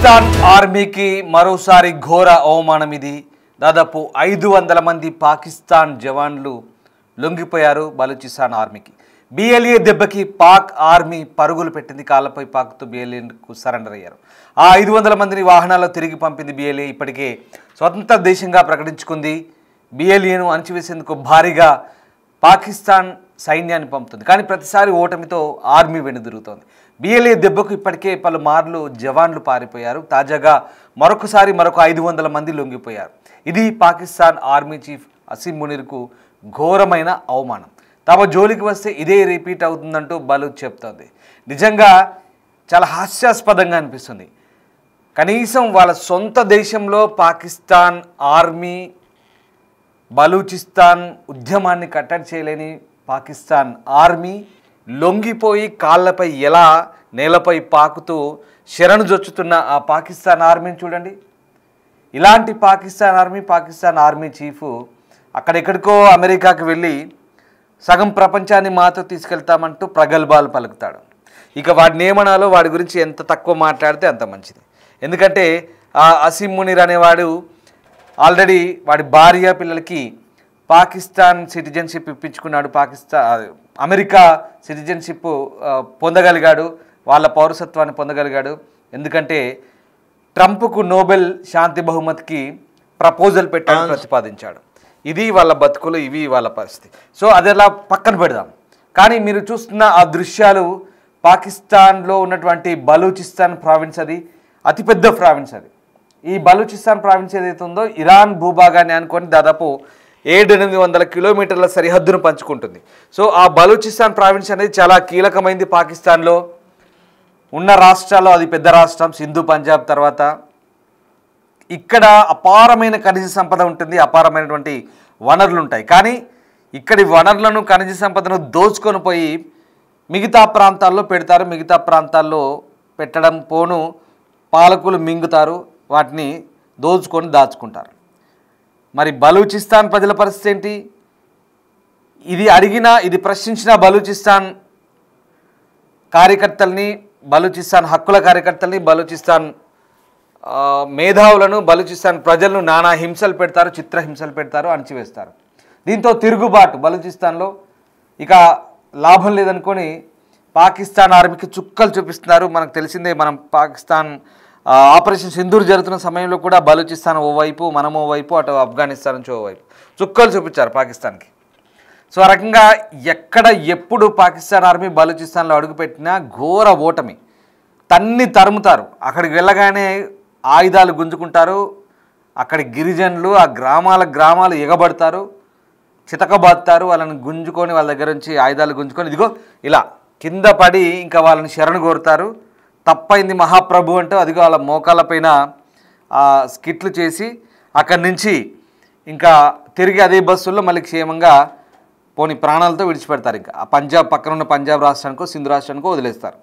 పాకిస్తాన్ ఆర్మీకి మరోసారి ఘోర అవమానం ఇది. దాదాపు 500 మంది పాకిస్తాన్ జవాన్లు లొంగిపోయారు బలూచిస్తాన్ ఆర్మీకి. బిఎల్ఏ దెబ్బకి పాక్ ఆర్మీ పరుగులు పెట్టింది. కాళ్ళపై పాకుతూ బిఎల్ఏకు సరెండర్ అయ్యారు. ఆ 500 మందిని వాహనాల్లో తిరిగి పంపింది బిఎల్ఏ. ఇప్పటికే స్వతంత్ర దేశంగా ప్రకటించుకుంది. బిఎల్ఏను అణచివేసేందుకు భారీగా పాకిస్తాన్ సైన్యాన్ని పంపుతుంది. కానీ ప్రతిసారి ఓటమితో ఆర్మీ వెనుదిరుగుతోంది. బిఎల్ఏ దెబ్బకు ఇప్పటికే పలుమార్లు జవాన్లు పారిపోయారు. తాజాగా మరొక 500 మంది లొంగిపోయారు. ఇది పాకిస్తాన్ ఆర్మీ చీఫ్ అసీం మునీర్కు ఘోరమైన అవమానం. తమ జోలికి వస్తే ఇదే రిపీట్ అవుతుందంటూ బలూచ్ చెప్తోంది. నిజంగా చాలా హాస్యాస్పదంగా అనిపిస్తుంది. కనీసం వాళ్ళ సొంత దేశంలో పాకిస్తాన్ ఆర్మీ బలూచిస్తాన్ ఉద్యమాన్ని కట్టడి చేయలేని పాకిస్తాన్ ఆర్మీ లొంగిపోయి కాళ్ళపై ఎలా నేలపై పాకుతూ శరణు జొచ్చుతున్న ఆ పాకిస్తాన్ ఆర్మీని చూడండి. ఇలాంటి పాకిస్తాన్ ఆర్మీ చీఫ్ అక్కడెక్కడికో అమెరికాకి వెళ్ళి సగం ప్రపంచాన్ని మాతో తీసుకెళ్తామంటూ ప్రగల్భాలు పలుకుతాడు. ఇక వాడి నియమనాలు వాడి గురించి ఎంత తక్కువ మాట్లాడితే అంత మంచిది. ఎందుకంటే ఆ అసీం మునీర్ అనేవాడు ఆల్రెడీ వాడి భార్య పిల్లలకి పాకిస్తాన్ సిటిజన్షిప్ ఇప్పించుకున్నాడు. అమెరికా సిటిజన్షిప్ పొందగలిగాడు. వాళ్ళ పౌరసత్వాన్ని పొందగలిగాడు. ఎందుకంటే ట్రంప్కు నోబెల్ శాంతి బహుమతికి ప్రపోజల్ పెట్టాడు, ప్రతిపాదించాడు. ఇది వాళ్ళ బతుకులు, ఇవి వాళ్ళ పరిస్థితి. సో అది అలా పక్కన పెడదాం. కానీ మీరు చూస్తున్న ఆ దృశ్యాలు పాకిస్తాన్లో ఉన్నటువంటి బలూచిస్తాన్ ప్రావిన్స్, అది అతిపెద్ద ప్రావిన్స్. అది ఈ బలూచిస్తాన్ ప్రావిన్స్ ఏదైతే ఉందో ఇరాన్ భూభాగాన్ని అనుకొని దాదాపు 700-800 కిలోమీటర్ల సరిహద్దును పంచుకుంటుంది. సో ఆ బలూచిస్తాన్ ప్రావిన్స్ అనేది చాలా కీలకమైంది. పాకిస్తాన్లో ఉన్న రాష్ట్రాల్లో అది పెద్ద రాష్ట్రం, సింధు పంజాబ్ తర్వాత. ఇక్కడ అపారమైన ఖనిజ సంపద ఉంటుంది, అపారమైనటువంటి వనరులు ఉంటాయి. కానీ ఇక్కడి వనరులను, ఖనిజ సంపదను దోచుకొని పోయి మిగతా ప్రాంతాల్లో పెడతారు. మిగతా ప్రాంతాల్లో పెట్టడం పోను పాలకులు మింగుతారు, వాటిని దోచుకొని దాచుకుంటారు. మరి బలూచిస్తాన్ ప్రజల పరిస్థితి ఏంటి? ఇది ప్రశ్నించిన బలూచిస్తాన్ కార్యకర్తల్ని, బలూచిస్తాన్ హక్కుల కార్యకర్తల్ని, బలూచిస్తాన్ మేధావులను, బలూచిస్తాన్ ప్రజలను నానా హింసలు పెడతారు, చిత్రహింసలు పెడతారు, అణచివేస్తారు. దీంతో తిరుగుబాటు బలూచిస్తాన్లో ఇక లాభం లేదనుకొని పాకిస్తాన్ ఆర్మీకి చుక్కలు చూపిస్తున్నారు. మనకు తెలిసిందే, మనం పాకిస్తాన్ ఆపరేషన్ సింధూర్ జరుగుతున్న సమయంలో కూడా బలూచిస్తాన్ ఓవైపు, మనం ఓవైపు, అటు ఆఫ్ఘనిస్తాన్ నుంచి ఓవైపు చుక్కలు చూపించారు పాకిస్తాన్కి. సో ఆ రకంగా ఎక్కడ ఎప్పుడు పాకిస్తాన్ ఆర్మీ బలూచిస్తాన్లో అడుగుపెట్టినా ఘోర ఓటమి. తరుముతారు. అక్కడికి వెళ్ళగానే ఆయుధాలు గుంజుకుంటారు. అక్కడి గిరిజనులు ఆ గ్రామాలు ఎగబడతారు, చితకబాదుతారు. వాళ్ళని గుంజుకొని, వాళ్ళ దగ్గర నుంచి ఆయుధాలు గుంజుకొని ఇదిగో ఇలా కింద పడి ఇంకా వాళ్ళని శరణు కోరుతారు. తప్పైంది మహాప్రభు అంటూ అదిగో వాళ్ళ మోకాళ్ళపైన స్కిట్లు చేసి అక్కడి నుంచి ఇంకా తిరిగి అదే బస్సుల్లో మళ్ళీ క్షేమంగా పోని ప్రాణాలతో విడిచిపెడతారు. ఇంకా ఆ పంజాబ్ పక్కన ఉన్న పంజాబ్ రాష్ట్రానికో సింధు రాష్ట్రానికో వదిలేస్తారు.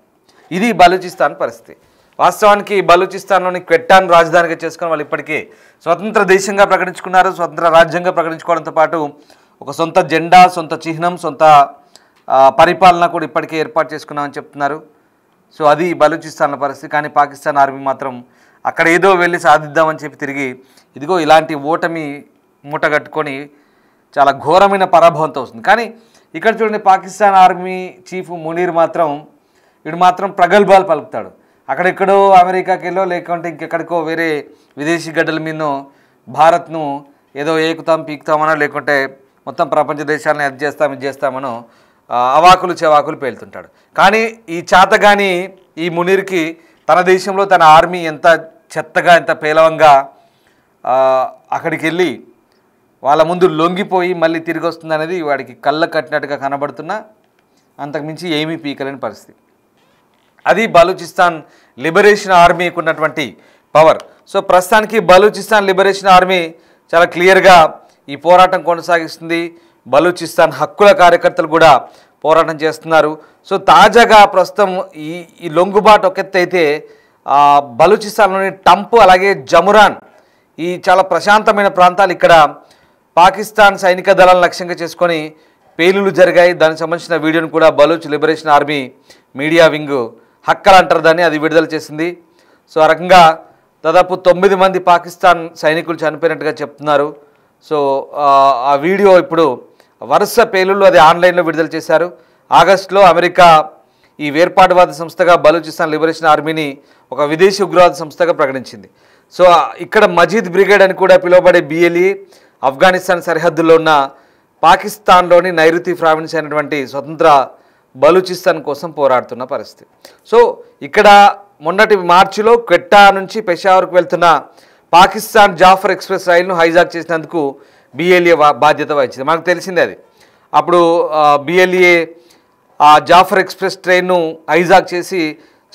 ఇది బలూచిస్తాన్ పరిస్థితి. వాస్తవానికి బలూచిస్తాన్లోని క్వెట్టాను రాజధానిగా చేసుకుని వాళ్ళు ఇప్పటికే స్వతంత్ర దేశంగా ప్రకటించుకున్నారు. స్వతంత్ర రాజ్యంగా ప్రకటించుకోవడంతో పాటు ఒక సొంత జెండా, సొంత చిహ్నం, సొంత పరిపాలన కూడా ఇప్పటికే ఏర్పాటు చేసుకున్నామని చెప్తున్నారు. సో అది బలూచిస్తాన్ల పరిస్థితి. కానీ పాకిస్తాన్ ఆర్మీ మాత్రం అక్కడ ఏదో వెళ్ళి సాధిద్దామని చెప్పి తిరిగి ఇదిగో ఇలాంటి ఓటమి మూటగట్టుకొని చాలా ఘోరమైన పరాభవంతో వస్తుంది. కానీ ఇక్కడ చూడండి, పాకిస్తాన్ ఆర్మీ చీఫ్ మునీర్ మాత్రం ప్రగల్భాలు పలుకుతాడు. అక్కడెక్కడో అమెరికాకి వెళ్ళో లేకుంటే ఇంకెక్కడికో వేరే విదేశీ గడ్డల మీదనో భారత్ను ఏదో ఏకుతాం పీకుతామనో లేకుంటే మొత్తం ప్రపంచ దేశాలను ఇది చేస్తామనో అవాకులు చెవాకులు పేలుతుంటాడు. కానీ ఈ చాతగాని ఈ మునీర్కి తన దేశంలో తన ఆర్మీ ఎంత చెత్తగా, ఎంత పేలవంగా అక్కడికి వెళ్ళి వాళ్ళ ముందు లొంగిపోయి మళ్ళీ తిరిగి వస్తుంది అనేది వాడికి కళ్ళ కట్టినట్టుగా కనబడుతున్నా అంతకుమించి ఏమీ పీకలేని పరిస్థితి. అది బలూచిస్తాన్ లిబరేషన్ ఆర్మీకి ఉన్నటువంటి పవర్. సో ప్రస్తుతానికి బలూచిస్తాన్ లిబరేషన్ ఆర్మీ చాలా క్లియర్గా ఈ పోరాటం కొనసాగిస్తుంది. బలూచిస్తాన్ హక్కుల కార్యకర్తలు కూడా పోరాటం చేస్తున్నారు. సో తాజాగా ప్రస్తుతం ఈ లొంగుబాటు ఒక ఎత్తు అయితే బలూచిస్తాన్లోని టంపు అలాగే జమురాన్ ఈ చాలా ప్రశాంతమైన ప్రాంతాలు, ఇక్కడ పాకిస్తాన్ సైనిక దళాలను లక్ష్యంగా చేసుకొని పేలులు జరిగాయి. దానికి సంబంధించిన వీడియోను కూడా Baloch liberation army media wing హక్కలు అంటారు దాన్ని, అది విడుదల చేసింది. సో ఆ రకంగా దాదాపు 9 మంది పాకిస్తాన్ సైనికులు చనిపోయినట్టుగా చెప్తున్నారు. సో ఆ వీడియో ఇప్పుడు వరుస పేలుళ్ళు అది ఆన్లైన్లో విడుదల చేశారు. ఆగస్టులో అమెరికా ఈ వేర్పాటువాద సంస్థగా బలూచిస్తాన్ లిబరేషన్ ఆర్మీని ఒక విదేశీ ఉగ్రవాద సంస్థగా ప్రకటించింది. సో ఇక్కడ మజీద్ బ్రిగేడ్ అని కూడా పిలువబడే బిఎల్ఈ ఆఫ్ఘనిస్తాన్ సరిహద్దుల్లో ఉన్న పాకిస్తాన్లోని నైరుతి ప్రావిన్స్ అయినటువంటి స్వతంత్ర బలూచిస్తాన్ కోసం పోరాడుతున్న పరిస్థితి. సో ఇక్కడ మొన్నటి మార్చిలో క్వెట్టా నుంచి పెషావర్కు వెళ్తున్న పాకిస్తాన్ జాఫర్ ఎక్స్ప్రెస్ రైలును హైజాక్ చేసినందుకు బిఎల్ఏ బాధ్యత వహించింది. మనకు తెలిసిందే అది. అప్పుడు బిఎల్ఏ ఆ జాఫర్ ఎక్స్ప్రెస్ ట్రైన్ను హైజాక్ చేసి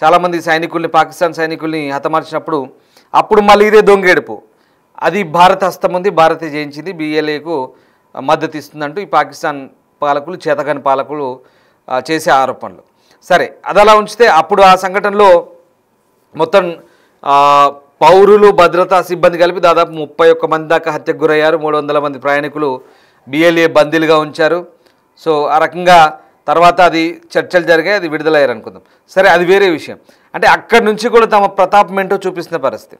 చాలామంది సైనికుల్ని పాకిస్తాన్ సైనికుల్ని హతమార్చినప్పుడు అప్పుడు మళ్ళీ ఇదే దొంగేడుపు, అది భారత హస్తం ఉంది, భారతే జయించింది, బిఎల్ఏకు మద్దతు ఇస్తుందంటూ ఈ పాకిస్తాన్ పాలకులు చేతగాని పాలకులు చేసే ఆరోపణలు. సరే, అది అలా ఉంచితే అప్పుడు ఆ సంఘటనలో మొత్తం పౌరులు భద్రతా సిబ్బంది కలిపి దాదాపు 31 మంది దాకా హత్యకు గురయ్యారు. 300 మంది ప్రయాణికులు బిఎల్ఏ బందీలుగా ఉంచారు. సో ఆ రకంగా తర్వాత అది చర్చలు జరిగాయి, అది విడుదలయ్యారు అనుకుందాం. సరే, అది వేరే విషయం. అంటే అక్కడి నుంచి కూడా తమ ప్రతాపం ఏంటో చూపిస్తున్న పరిస్థితి.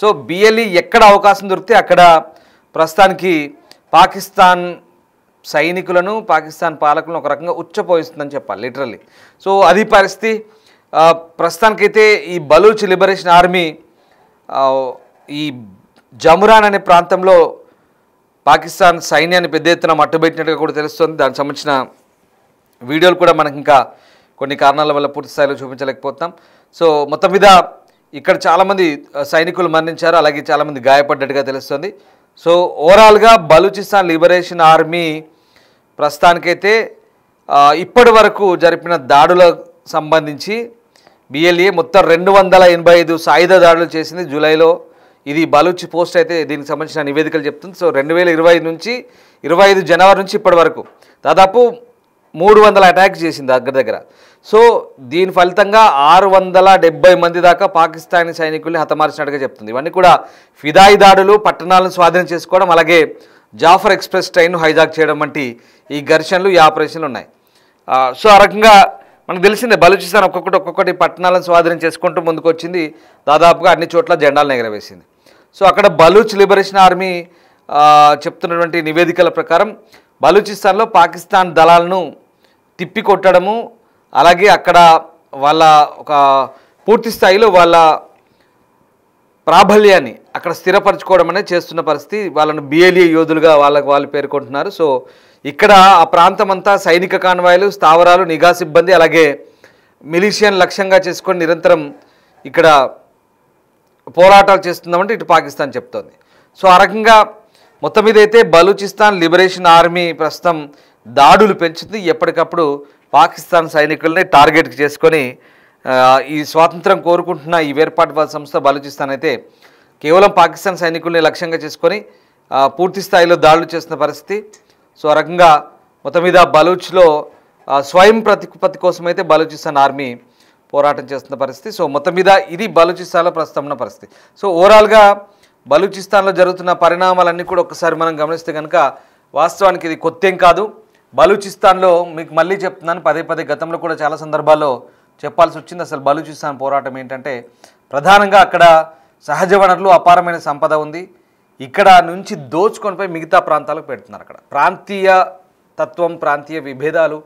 సో బిఎల్ఈ ఎక్కడ అవకాశం దొరికితే అక్కడ ప్రస్తుతానికి పాకిస్తాన్ సైనికులను పాకిస్తాన్ పాలకులను ఒక రకంగా ఉచ్చపోయిస్తుందని చెప్పాలి, లిటరల్లీ. సో అది పరిస్థితి. ప్రస్తుతానికైతే ఈ బలూచ్ లిబరేషన్ ఆర్మీ ఈ జమురాన్ అనే ప్రాంతంలో పాకిస్తాన్ సైన్యాన్ని పెద్ద ఎత్తున మట్టుబెట్టినట్టుగా కూడా తెలుస్తుంది. దానికి సంబంధించిన వీడియోలు కూడా మనకి ఇంకా కొన్ని కారణాల వల్ల పూర్తి స్థాయిలో చూపించలేకపోతాం. సో మొత్తం మీద ఇక్కడ చాలామంది సైనికులు మరణించారు, అలాగే చాలామంది గాయపడ్డట్టుగా తెలుస్తుంది. సో ఓవరాల్గా బలూచిస్తాన్ లిబరేషన్ ఆర్మీ ప్రస్తుతానికైతే ఇప్పటి వరకు జరిపిన దాడులకు సంబంధించి బిఎల్ఏ మొత్తం 285 సాయుధ దాడులు చేసింది జూలైలో. ఇది బలూచ్ పోస్ట్ అయితే దీనికి సంబంధించిన నివేదికలు చెప్తుంది. సో 2025 నుంచి 25 జనవరి నుంచి ఇప్పటి వరకు దాదాపు 300 అటాక్స్ చేసింది దగ్గర. సో దీని ఫలితంగా 670 మంది దాకా పాకిస్తానీ సైనికుల్ని హతమార్చినట్టుగా చెప్తుంది. ఇవన్నీ కూడా ఫిదాయి దాడులు, పట్టణాలను స్వాధీనం చేసుకోవడం, అలాగే జాఫర్ ఎక్స్ప్రెస్ ట్రైన్ను హైజాక్ చేయడం వంటి ఈ ఘర్షణలు, ఈ ఆపరేషన్లు ఉన్నాయి. సో ఆ రకంగా మనకు తెలిసిందే బలూచిస్తాన్ ఒక్కొక్కటి పట్టణాలను స్వాధీనం చేసుకుంటూ ముందుకు వచ్చింది. దాదాపుగా అన్ని చోట్ల జెండాలను ఎగరవేసింది. సో అక్కడ బలూచ్ లిబరేషన్ ఆర్మీ చెప్తున్నటువంటి నివేదికల ప్రకారం బలూచిస్తాన్లో పాకిస్తాన్ దళాలను తిప్పికొట్టడము, అలాగే అక్కడ వాళ్ళ ఒక పూర్తి స్థాయిలో వాళ్ళ ప్రాబల్యాన్ని అక్కడ స్థిరపరచుకోవడం అనేది చేస్తున్న పరిస్థితి. వాళ్ళను బిఎల్ఏ యోధులుగా వాళ్ళు పేర్కొంటున్నారు. సో ఇక్కడ ఆ ప్రాంతం అంతా సైనిక కాన్వాయ్లు, స్థావరాలు, నిఘా సిబ్బంది, అలాగే మిలిషియన్ లక్ష్యంగా చేసుకొని నిరంతరం ఇక్కడ పోరాటాలు చేస్తున్నామంటే ఇటు పాకిస్తాన్ చెప్తోంది. సో ఆ రకంగా మొత్తం మీద అయితే బలూచిస్తాన్ లిబరేషన్ ఆర్మీ ప్రస్తుతం దాడులు పెంచుతుంది. ఎప్పటికప్పుడు పాకిస్తాన్ సైనికుల్ని టార్గెట్ చేసుకొని ఈ స్వాతంత్రం కోరుకుంటున్న ఈ వేర్పాటువాద సంస్థ బలూచిస్తాన్ అయితే కేవలం పాకిస్తాన్ సైనికుల్ని లక్ష్యంగా చేసుకొని పూర్తి స్థాయిలో దాడులు చేస్తున్న పరిస్థితి. సో ఆ రకంగా మొత్తం మీద బలూచ్లో స్వయం ప్రతిపత్తి కోసం అయితే బలూచిస్తాన్ ఆర్మీ పోరాటం చేస్తున్న పరిస్థితి. సో మొత్తం మీద ఇది బలూచిస్తాన్లో ప్రస్తుతం ఉన్న పరిస్థితి. సో ఓవరాల్గా బలూచిస్తాన్లో జరుగుతున్న పరిణామాలన్నీ కూడా ఒకసారి మనం గమనిస్తే కనుక వాస్తవానికి ఇది కొత్తేం కాదు. బలూచిస్తాన్లో మీకు మళ్ళీ చెప్తున్నాను, పదే గతంలో కూడా చాలా సందర్భాల్లో చెప్పాల్సి వచ్చింది. అసలు బలూచిస్తాన్ పోరాటం ఏంటంటే ప్రధానంగా అక్కడ సహజ వనరులు, అపారమైన సంపద ఉంది. ఇక్కడ నుంచి దోచుకొనిపోయి మిగతా ప్రాంతాలకు పెడుతున్నారు. అక్కడ ప్రాంతీయ తత్వం, ప్రాంతీయ విభేదాలు,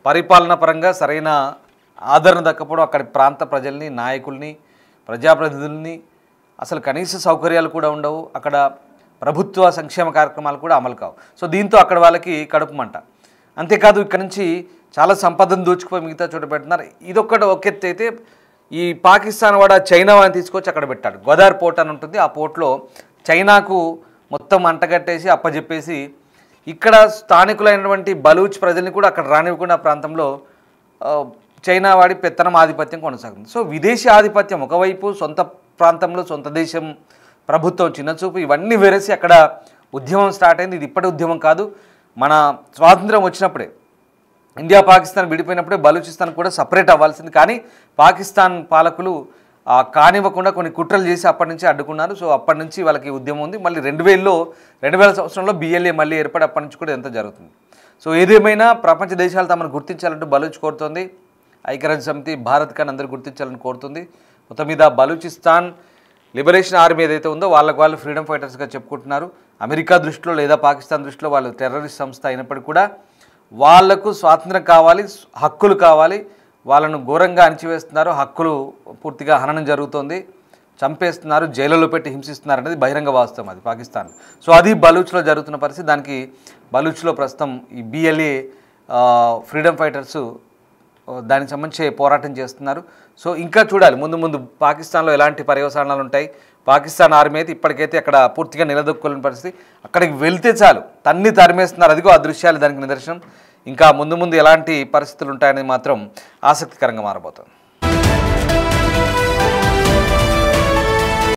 పరిపాలన పరంగా సరైన ఆదరణ దక్కపోవడం, అక్కడి ప్రాంత ప్రజల్ని, నాయకుల్ని, ప్రజాప్రతినిధుల్ని అసలు కనీస సౌకర్యాలు కూడా ఉండవు. అక్కడ ప్రభుత్వ సంక్షేమ కార్యక్రమాలు కూడా అమలు కావు. సో దీంతో అక్కడ వాళ్ళకి కడుపు మంట. అంతేకాదు ఇక్కడ నుంచి చాలా సంపదను దోచుకుపోయి మిగతా చోట పెడుతున్నారు. ఇదొక్కటి ఒక ఎత్తు అయితే ఈ పాకిస్తాన్ వాడు చైనా వాడిని తీసుకొచ్చి అక్కడ పెట్టాడు. గోదావరి పోర్ట్ అని ఉంటుంది. ఆ పోర్ట్లో చైనాకు మొత్తం అంటగట్టేసి అప్పజెప్పేసి ఇక్కడ స్థానికులైనటువంటి బలూచ్ ప్రజల్ని కూడా అక్కడ రానివ్వకుండా ప్రాంతంలో చైనా వాడి పెత్తనం, ఆధిపత్యం కొనసాగుతుంది. సో విదేశీ ఆధిపత్యం ఒకవైపు, సొంత ప్రాంతంలో సొంత దేశం ప్రభుత్వం చిన్నచూపు, ఇవన్నీ వెరసి అక్కడ ఉద్యమం స్టార్ట్ అయింది. ఇది ఇప్పటి ఉద్యమం కాదు. మన స్వాతంత్రం వచ్చినప్పుడే, ఇండియా పాకిస్తాన్ విడిపోయినప్పుడే బలూచిస్తాన్ కూడా సపరేట్ అవ్వాల్సింది. కానీ పాకిస్తాన్ పాలకులు కానివ్వకుండా కొన్ని కుట్రలు చేసి అప్పటి నుంచి అడ్డుకున్నారు. సో అప్పటి నుంచి వాళ్ళకి ఉద్యమం ఉంది. మళ్ళీ 2000 సంవత్సరంలో బిఎల్ఏ మళ్ళీ ఏర్పడి అప్పటి నుంచి కూడా ఎంత జరుగుతుంది. సో ఏదేమైనా ప్రపంచ దేశాలు తమను గుర్తించాలంటూ బలూచ్ కోరుతోంది. ఐక్యరాజ్య సమితి, భారత్ కానీ అందరూ గుర్తించాలని కోరుతుంది. మొత్తం మీద బలూచిస్తాన్ లిబరేషన్ ఆర్మీ ఏదైతే ఉందో వాళ్ళకు వాళ్ళు ఫ్రీడమ్ ఫైటర్స్గా చెప్పుకుంటున్నారు. అమెరికా దృష్టిలో లేదా పాకిస్తాన్ దృష్టిలో వాళ్ళు టెర్రరిస్ట్ సంస్థ అయినప్పటికీ కూడా వాళ్లకు స్వాతంత్రం కావాలి, హక్కులు కావాలి, వాళ్ళను ఘోరంగా అణిచివేస్తున్నారు, హక్కులు పూర్తిగా హననం జరుగుతోంది, చంపేస్తున్నారు, జైలులో పెట్టి హింసిస్తున్నారు అనేది బహిరంగ వాస్తవం అది పాకిస్తాన్. సో అది బలూచ్లో జరుగుతున్న పరిస్థితి. దానికి బలూచ్లో ప్రస్తుతం ఈ BLA ఫ్రీడమ్ ఫైటర్స్ దానికి సంబంధించి పోరాటం చేస్తున్నారు. సో ఇంకా చూడాలి ముందు ముందు పాకిస్తాన్లో ఎలాంటి పర్యవసానాలు ఉంటాయి. పాకిస్తాన్ ఆర్మీ అయితే ఇప్పటికైతే అక్కడ పూర్తిగా నిలదొక్కుకోలేని పరిస్థితి. అక్కడికి వెళ్తే చాలు తన్ని తరిమేస్తున్నారు. అదిగో ఆ దృశ్యాలు దానికి నిదర్శనం. ఇంకా ముందు ముందు ఎలాంటి పరిస్థితులు ఉంటాయనేది మాత్రం ఆసక్తికరంగా మారబోతుంది.